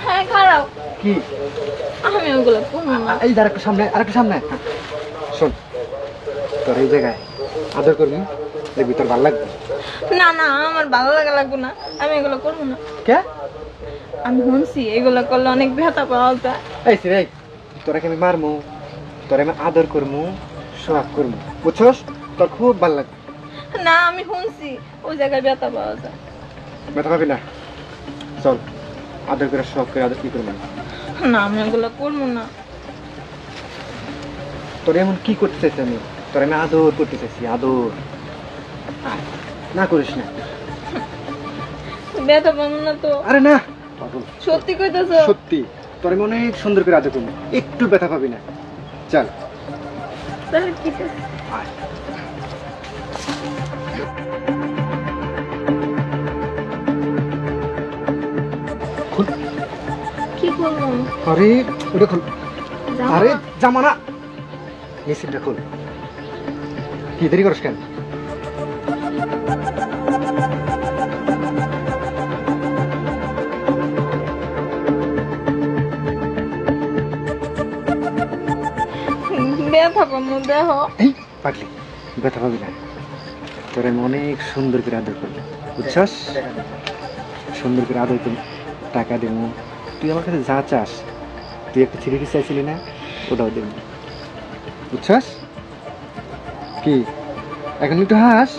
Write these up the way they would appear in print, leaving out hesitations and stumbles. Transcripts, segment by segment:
হ্যাঁ খারাপ, কি আমি ওগুলো করবো না। এই যে আরেকটু সামনে শোন, তোর এই জায়গায় আদর করবি, দেখবি তোর ভালো লাগবে। না না, আমার ভালো লাগবে না, আমি এগুলো করবো না। কে? আমি শুনছি এগুলো করলে অনেক ব্যথা পাওয়া যায়। এই রে, তোরাকে আমি মারমু, তোরা আমি আদর করমু, সোহাগ করমু, বুঝছস? তোর খুব ভালো লাগবে। না, আমি শুনছি ওই জায়গায় ব্যথা পাওয়া যায়। ব্যথা পাবি না, চল আদর করে সোহাগ করে আদর কি করবো। না, আমি এগুলো করবো না। তোর এমন কি করতে চাইছি আমি? তোর আমি আদর করতে চাইছি, আদর। আয়, না করিস না। ব্যথা পাবো না তো? আরে না পাগল, সত্যি কইতেছ? সত্যি তোর আমি অনেক সুন্দর করে আদর করবো, একটু ব্যথা পাবি না। চল তাহলে ঠিক আছে। আয়। খুল। কি করবো? আরে ওটা খুল। জামা? আরে জামা না, মেশিনটা খুল। কি দেরি করিস কেন? ব্যথা পাবো, দেখো। এই পাগলি, ব্যথা পাবি না, তোর আমি অনেক সুন্দর করে আদর করবো, বুঝছস? সুন্দর করে আদর করবো, টাকা দেবো, তুই আমার কাছে যা চাস। তুই একটা থ্রি পিস চাইছিলি না, ওটাও দেবো, বুঝছস? কি এখন একটু হাস,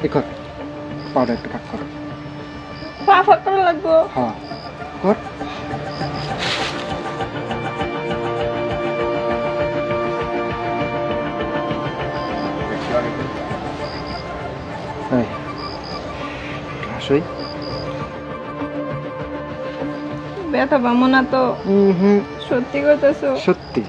এ কর, পাউডার একটু পাক কর। পা ফাঁক করা লাগবো? হ্যাঁ কর। এই, হাসই। ব্যথা পাবো না তো? হুম, সত্যি কইতেছ? সত্যি।